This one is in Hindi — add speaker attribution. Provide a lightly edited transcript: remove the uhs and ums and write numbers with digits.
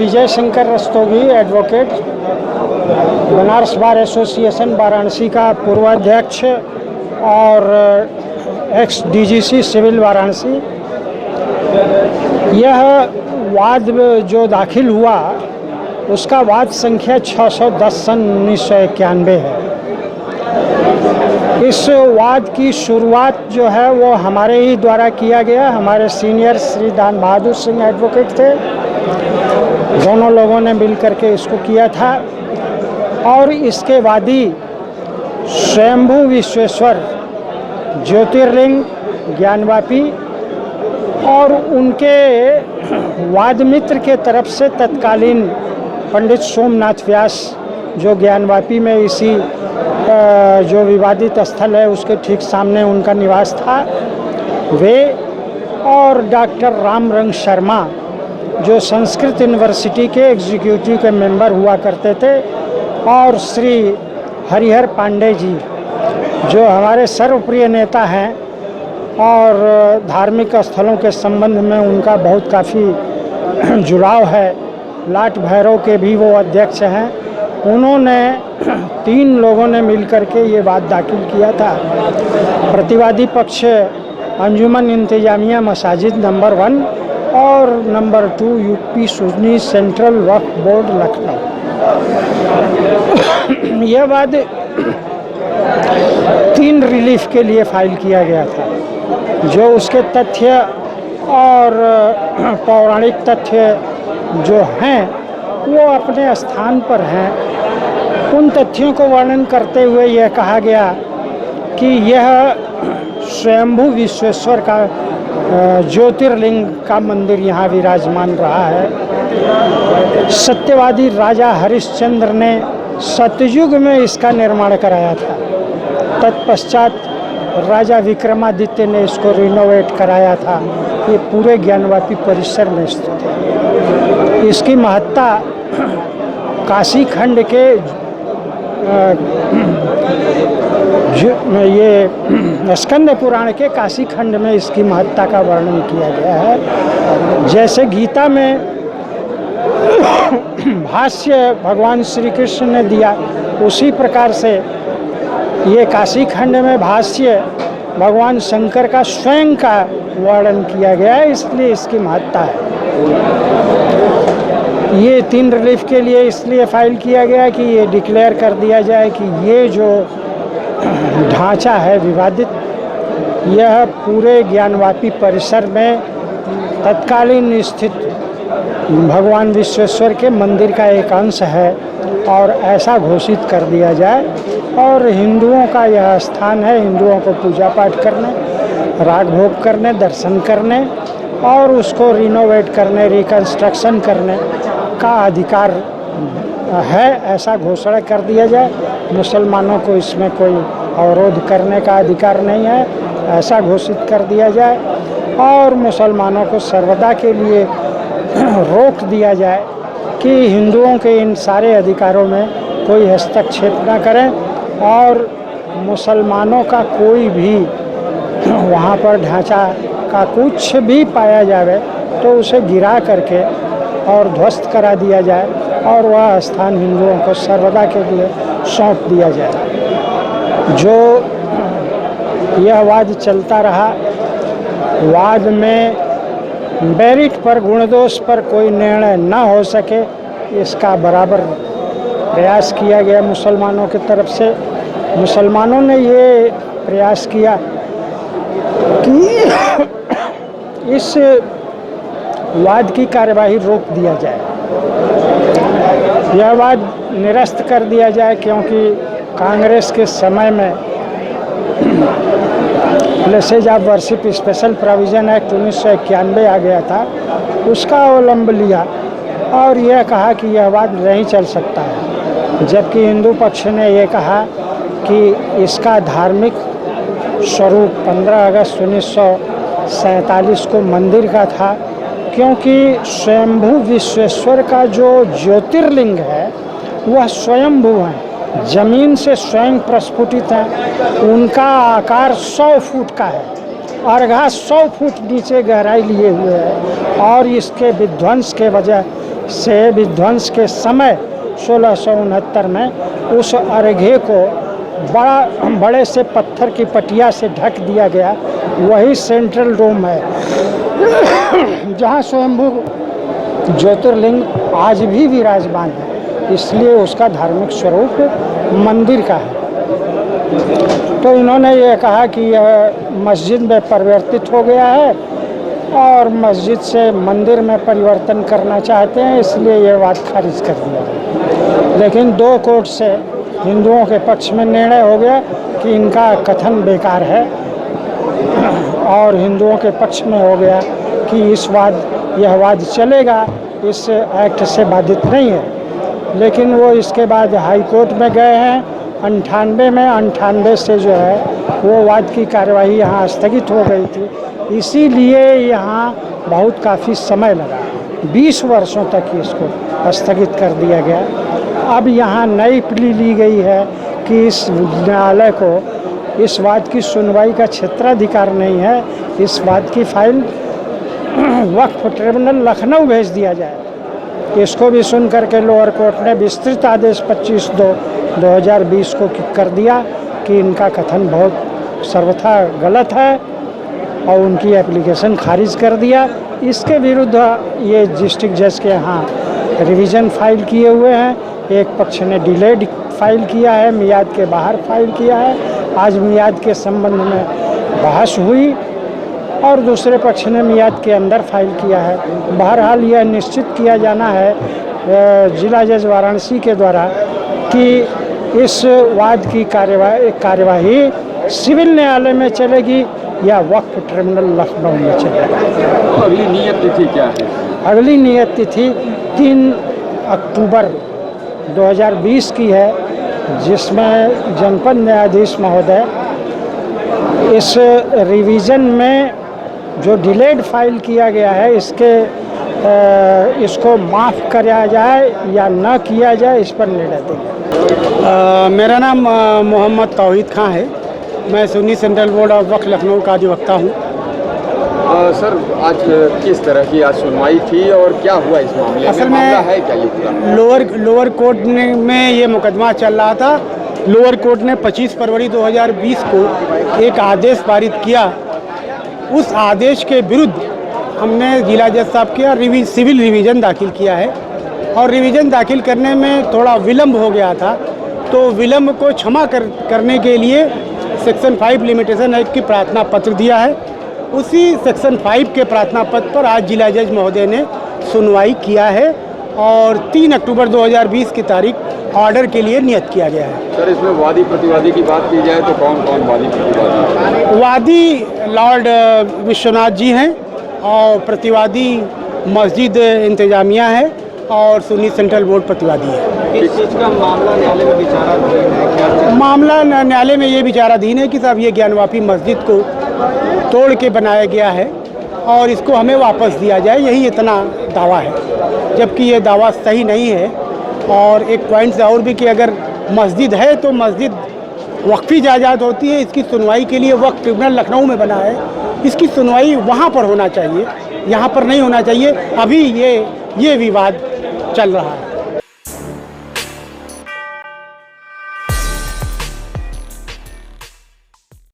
Speaker 1: विजय Shankar Rastogi, advocate, Banaras bar association Varanasi का पूर्व अध्यक्ष और एक्स डीजीसी सिविल वाराणसी। यह वाद जो दाखिल हुआ उसका वाद संख्या 610 सन 1991 है। इस वाद की शुरुआत जो है वो हमारे ही द्वारा किया गया। हमारे सीनियर श्री दान बहादुर सिंह एडवोकेट थे, दोनों लोगों ने मिलकर के इसको किया था। और इसके वादी स्वयंभू विश्वेश्वर, ज्योतिर्लिंग, ज्ञानवापी और उनके वाद मित्र के तरफ से तत्कालीन पंडित सोमनाथ व्यास, जो ज्ञानवापी में इसी जो विवादित स्थल है उसके ठीक सामने उनका निवास था, वे और डॉक्टर रामरंग शर्मा, जो संस्कृत यूनिवर्सिटी के एग्जीक्यूटिव के मेंबर हुआ करते थे, और श्री हरिहर पांडे जी, जो हमारे सर्वप्रिय नेता हैं और धार्मिक स्थलों के संबंध में उनका बहुत काफ़ी जुड़ाव है। लाट भैरव के भी वो अध्यक्ष हैं। उन्होंने 3 लोगों ने मिलकर के ये बात दाखिल किया था। प्रतिवादी पक्ष अंजुमन इंतजामिया मसाजिद नंबर 1 और नंबर 2 यूपी सुन्नी सेंट्रल वक्फ बोर्ड लखनऊ। यह वाद 3 रिलीफ के लिए फाइल किया गया था। जो उसके तथ्य और पौराणिक तथ्य जो हैं वो अपने स्थान पर हैं। उन तथ्यों को वर्णन करते हुए यह कहा गया कि यह स्वयंभू विश्वेश्वर का ज्योतिर्लिंग का मंदिर यहाँ विराजमान रहा है। सत्यवादी राजा हरिश्चंद्र ने सतयुग में इसका निर्माण कराया था। तत्पश्चात राजा विक्रमादित्य ने इसको रिनोवेट कराया था। ये पूरे ज्ञानवापी परिसर में स्थित है। इसकी महत्ता काशी खंड के ये स्कंद पुराण के काशी खंड में इसकी महत्ता का वर्णन किया गया है। जैसे गीता में भाष्य भगवान श्री कृष्ण ने दिया, उसी प्रकार से ये काशी खंड में भाष्य भगवान शंकर का स्वयं का वर्णन किया गया है, इसलिए इसकी महत्ता है। ये 3 रिलीफ के लिए इसलिए फाइल किया गया कि ये डिक्लेयर कर दिया जाए कि ये जो ढांचा है विवादित, यह पूरे ज्ञानवापी परिसर में तत्कालीन स्थित भगवान विश्वेश्वर के मंदिर का एक अंश है और ऐसा घोषित कर दिया जाए। और हिंदुओं का यह स्थान है, हिंदुओं को पूजा पाठ करने, राग भोग करने, दर्शन करने और उसको रिनोवेट करने, रिकंस्ट्रक्शन करने का अधिकार है, ऐसा घोषणा कर दिया जाए। मुसलमानों को इसमें कोई अवरोध करने का अधिकार नहीं है, ऐसा घोषित कर दिया जाए। और मुसलमानों को सर्वदा के लिए रोक दिया जाए कि हिंदुओं के इन सारे अधिकारों में कोई हस्तक्षेप न करें और मुसलमानों का कोई भी वहाँ पर ढांचा का कुछ भी पाया जाए तो उसे गिरा करके और ध्वस्त करा दिया जाए और वह स्थान हिंदुओं को सर्वदा के लिए सौंप दिया जाए। जो यह वाद चलता रहा, वाद में मेरिट पर, गुणदोष पर कोई निर्णय न हो सके, इसका बराबर प्रयास किया गया मुसलमानों की तरफ से। मुसलमानों ने ये प्रयास किया कि इस वाद की कार्यवाही रोक दिया जाए, यह वाद निरस्त कर दिया जाए, क्योंकि कांग्रेस के समय में places of worship special provision act 1991 आ गया था, उसका अवलंब लिया और यह कहा कि यह वाद नहीं चल सकता है। जबकि हिंदू पक्ष ने यह कहा कि इसका धार्मिक स्वरूप 15 अगस्त 1947 को मंदिर का था, क्योंकि स्वयंभू विश्वेश्वर का जो ज्योतिर्लिंग है वह स्वयंभू है, जमीन से स्वयं प्रस्फुटित है। उनका आकार 100 फुट का है, अर्घा 100 फुट नीचे गहराई लिए हुए है और इसके विध्वंस के वजह से विध्वंस के समय 1669 में उस अर्घे को बड़े से पत्थर की पटिया से ढक दिया गया। वही सेंट्रल डोम है जहाँ स्वयंभू ज्योतिर्लिंग आज भी विराजमान है, इसलिए उसका धार्मिक स्वरूप मंदिर का है। तो इन्होंने ये कहा कि यह मस्जिद में परिवर्तित हो गया है और मस्जिद से मंदिर में परिवर्तन करना चाहते हैं, इसलिए ये बात खारिज कर दिया। लेकिन 2 कोर्ट से हिंदुओं के पक्ष में निर्णय हो गया कि इनका कथन बेकार है और हिंदुओं के पक्ष में हो गया कि यह वाद चलेगा, इस एक्ट से बाधित नहीं है। लेकिन वो इसके बाद हाई कोर्ट में गए हैं 98 में। 98 से जो है वो वाद की कार्यवाही यहाँ स्थगित हो गई थी, इसीलिए यहाँ बहुत काफ़ी समय लगा। 20 वर्षों तक इसको स्थगित कर दिया गया। अब यहाँ नई प्ली ली गई है कि इस न्यायालय को इस वाद की सुनवाई का क्षेत्राधिकार नहीं है, इस वाद की फाइल वक्फ ट्रिब्यूनल लखनऊ भेज दिया जाए। इसको भी सुन करके लोअर कोर्ट ने विस्तृत आदेश 25/2/2020 को कर दिया कि इनका कथन बहुत सर्वथा गलत है और उनकी एप्लीकेशन खारिज कर दिया। इसके विरुद्ध ये डिस्ट्रिक्ट जज के यहाँ रिवीजन फाइल किए हुए हैं। एक पक्ष ने डिलेड फाइल किया है, मियाद के बाहर फाइल किया है। आज मियाद के संबंध में बहस हुई और दूसरे पक्ष ने मियाद के अंदर फाइल किया है। बहरहाल यह निश्चित किया जाना है जिला जज वाराणसी के द्वारा कि इस वाद की कार्यवाही सिविल न्यायालय में चलेगी या वक्फ ट्रिब्यूनल लखनऊ में चलेगी।
Speaker 2: अगली नियत तिथि क्या है?
Speaker 1: अगली नियत तिथि 3 अक्टूबर 2020 की है, जिसमें जनपद न्यायाधीश महोदय इस रिवीजन में जो डिलेड फाइल किया गया है इसको माफ़ किया जाए या न किया जाए, इस पर निर्णय देंगे।
Speaker 3: मेरा नाम मोहम्मद तौहीद खां है। मैं सुन्नी सेंट्रल बोर्ड ऑफ वक्फ लखनऊ का अधिवक्ता हूँ।
Speaker 2: सर, आज किस तरह की आज सुनवाई थी और क्या हुआ इस मामले
Speaker 3: असल
Speaker 2: में? मामला
Speaker 3: में
Speaker 2: है क्या ये पूरा?
Speaker 3: लोअर कोर्ट में ये मुकदमा चल रहा था। लोअर कोर्ट ने 25 फरवरी 2020 को एक आदेश पारित किया। उस आदेश के विरुद्ध हमने जिला जज साहब के सिविल रिवीजन दाखिल किया है और रिवीजन दाखिल करने में थोड़ा विलम्ब हो गया था, तो विलम्ब को क्षमा करने के लिए सेक्शन 5 लिमिटेशन एक्ट की प्रार्थना पत्र दिया है। उसी सेक्शन 5 के प्रार्थना पत्र पर आज जिला जज महोदय ने सुनवाई किया है और 3 अक्टूबर 2020 की तारीख ऑर्डर के लिए नियत किया गया है।
Speaker 2: सर, इसमें वादी प्रतिवादी की बात की जाए तो कौन कौन वादी प्रतिवादी?
Speaker 3: वादी लॉर्ड विश्वनाथ जी हैं और प्रतिवादी मस्जिद इंतजामिया है और सुन्नी सेंट्रल बोर्ड प्रतिवादी है।
Speaker 2: किस चीज़ का मामला न्यायालय में विचाराधीन है? क्या
Speaker 3: मामला न्यायालय में ये विचाराधीन है कि साहब ये ज्ञानवापी मस्जिद को तोड़ के बनाया गया है और इसको हमें वापस दिया जाए, यही इतना दावा है, जबकि ये दावा सही नहीं है। और एक पॉइंट और भी कि अगर मस्जिद है तो मस्जिद वक्फी जायदाद होती है, इसकी सुनवाई के लिए वक्फ ट्रिब्यूनल लखनऊ में बना है, इसकी सुनवाई वहाँ पर होना चाहिए, यहाँ पर नहीं होना चाहिए। अभी ये विवाद चल रहा है।